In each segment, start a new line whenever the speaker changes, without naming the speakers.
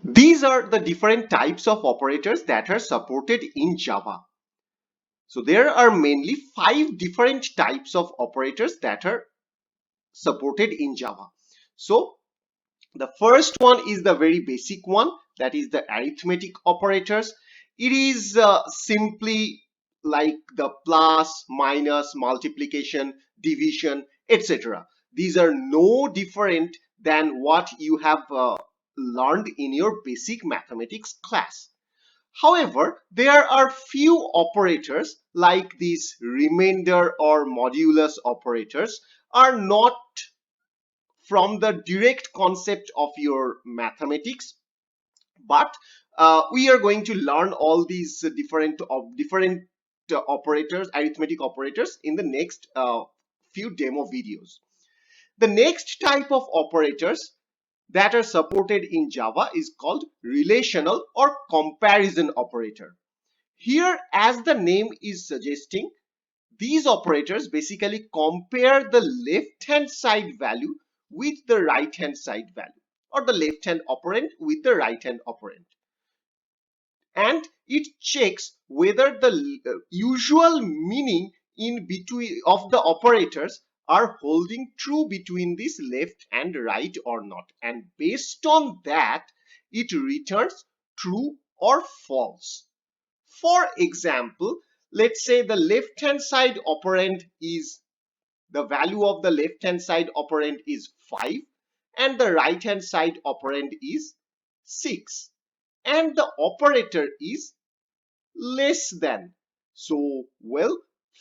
These are the different types of operators that are supported in Java. So there are mainly 5 different types of operators that are supported in Java. So the first one is the very basic one, that is the arithmetic operators. It is simply like the plus, minus, multiplication, division, etc. These are no different than what you have learned in your basic mathematics class. However, there are few operators like these remainder or modulus operators are not from the direct concept of your mathematics, but we are going to learn all these different operators, arithmetic operators, in the next few demo videos. The next type of operators that are supported in Java is called relational or comparison operator. Here, as the name is suggesting, these operators basically compare the left hand side value with the right hand side value, or the left hand operand with the right hand operand, and it checks whether the usual meaning in between of the operators are holding true between this left and right or not, and based on that it returns true or false. For example, let's say the left hand side operand is, the value of the left hand side operand is 5 and the right hand side operand is 6, and the operator is less than. So, well,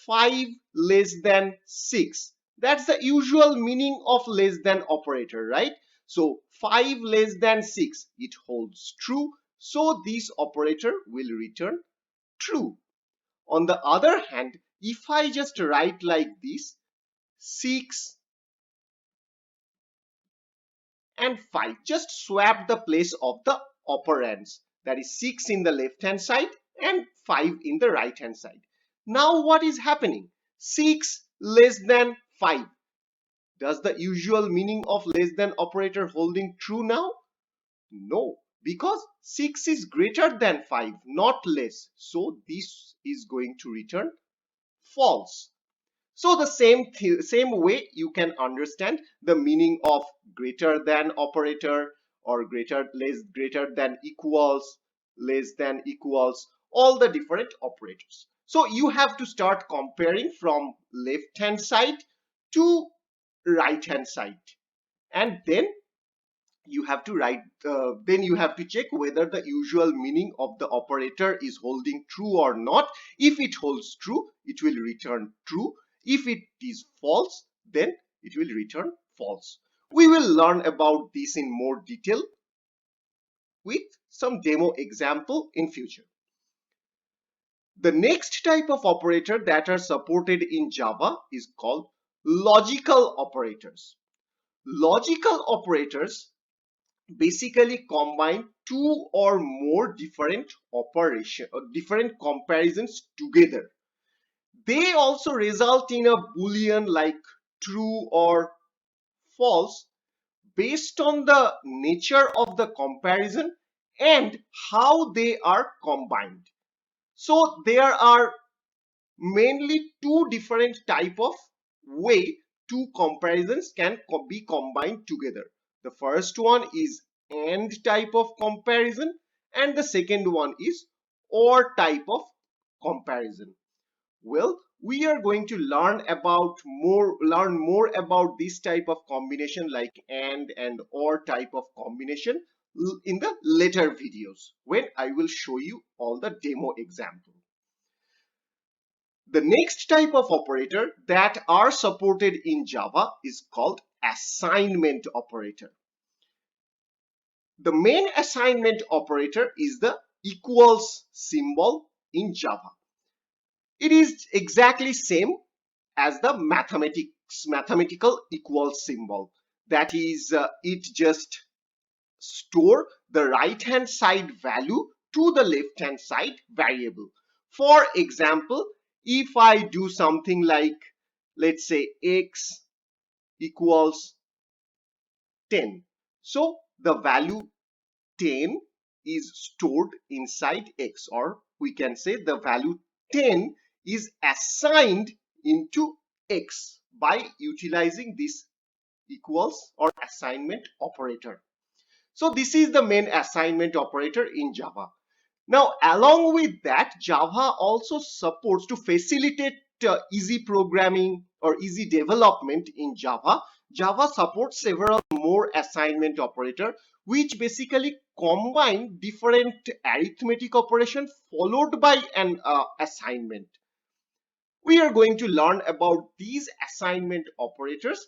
5 less than 6. That's the usual meaning of less than operator, right? So 5 less than 6, it holds true. So this operator will return true. On the other hand, if I just write like this, 6 and 5, just swap the place of the operands, that is 6 in the left hand side and 5 in the right hand side. Now what is happening? 6 less than 5. Does the usual meaning of less than operator holding true now? No, because 6 is greater than 5, not less. So this is going to return false. So the same way you can understand the meaning of greater than operator, or greater than equals, less than equals, all the different operators. So you have to start comparing from left hand side to right hand side, and then you have to check whether the usual meaning of the operator is holding true or not. If it holds true, it will return true. If it is false, then it will return false. We will learn about this in more detail with some demo example in future. The next type of operator that are supported in Java is called logical operators. Logical operators basically combine two or more different different comparisons together. They also result in a boolean like true or false based on the nature of the comparison and how they are combined. So there are mainly two different type of way two comparisons can be combined together. The first one is AND type of comparison, and the second one is OR type of comparison. Well, we are going to learn more about this type of combination like AND and OR type of combination in the later videos when I will show you all the demo example. The next type of operator that are supported in Java is called assignment operator. The main assignment operator is the equals symbol in Java. It is exactly same as the mathematical equals symbol. That is, it just store the right hand side value to the left hand side variable. For example, if I do something like, let's say x equals 10, so the value 10 is stored inside X, or we can say the value 10 is assigned into X by utilizing this equals or assignment operator. So this is the main assignment operator in Java. Now, along with that, Java also supports to facilitate easy programming or easy development in Java. Java supports several more assignment operator, which basically combine different arithmetic operation followed by an assignment. We are going to learn about these assignment operators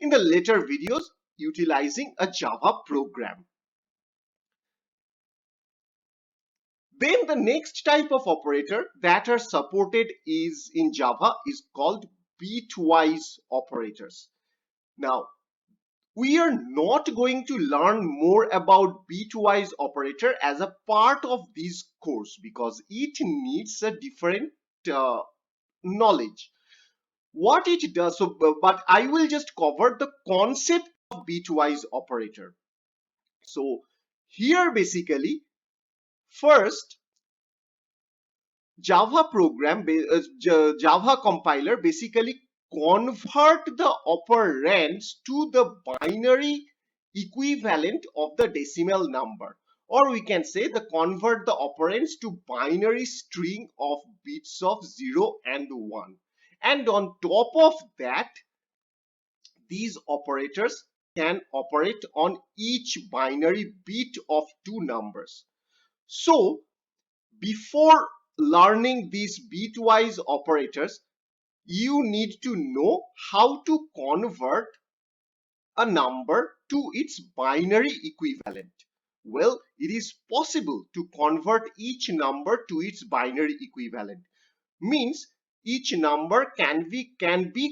in the later videos utilizing a Java program. Then the next type of operator that are supported is in Java is called bitwise operators. Now, we are not going to learn more about bitwise operator as a part of this course because it needs a different knowledge. What it does, but I will just cover the concept of bitwise operator. So here basically, first, Java compiler basically convert the operands to the binary equivalent of the decimal number, or we can say the convert the operands to binary string of bits of 0 and 1. And on top of that, these operators can operate on each binary bit of two numbers. So before learning these bitwise operators, you need to know how to convert a number to its binary equivalent. Well, it is possible to convert each number to its binary equivalent. Means each number can be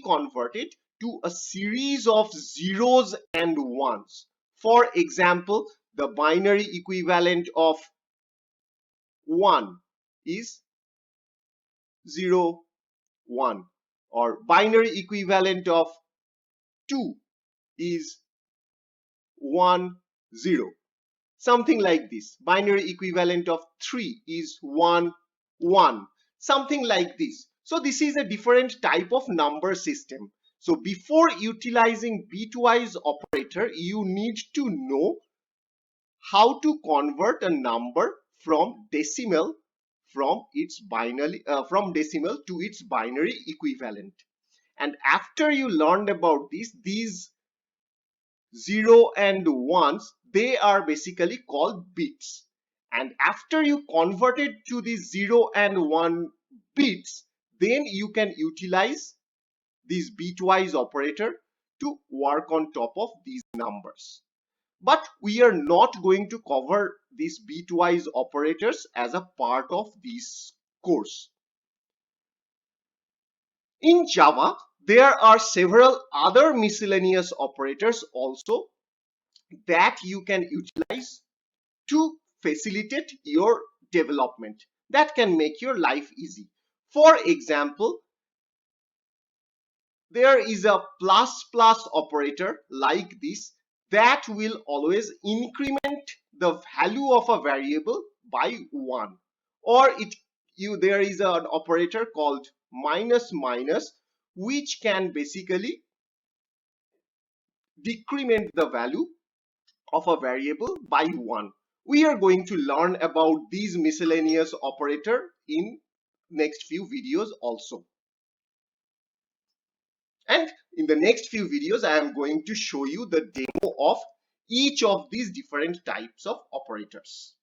converted to a series of zeros and ones. For example, the binary equivalent of 1 is 0, 1, or binary equivalent of 2 is 1, 0. Something like this. Binary equivalent of 3 is 1, 1. Something like this. So this is a different type of number system. So before utilizing bitwise operator, you need to know how to convert a number from decimal decimal to its binary equivalent. And after you learned about these 0 and 1s, they are basically called bits. And after you convert it to the 0 and 1 bits, then you can utilize this bitwise operator to work on top of these numbers. But we are not going to cover these bitwise operators as a part of this course. In Java, there are several other miscellaneous operators also that you can utilize to facilitate your development, that can make your life easy. For example, there is a plus plus operator like this that will always increment the value of a variable by 1, or there is an operator called minus minus which can basically decrement the value of a variable by 1. We are going to learn about these miscellaneous operator in next few videos also. And in the next few videos, I am going to show you the demo of each of these different types of operators.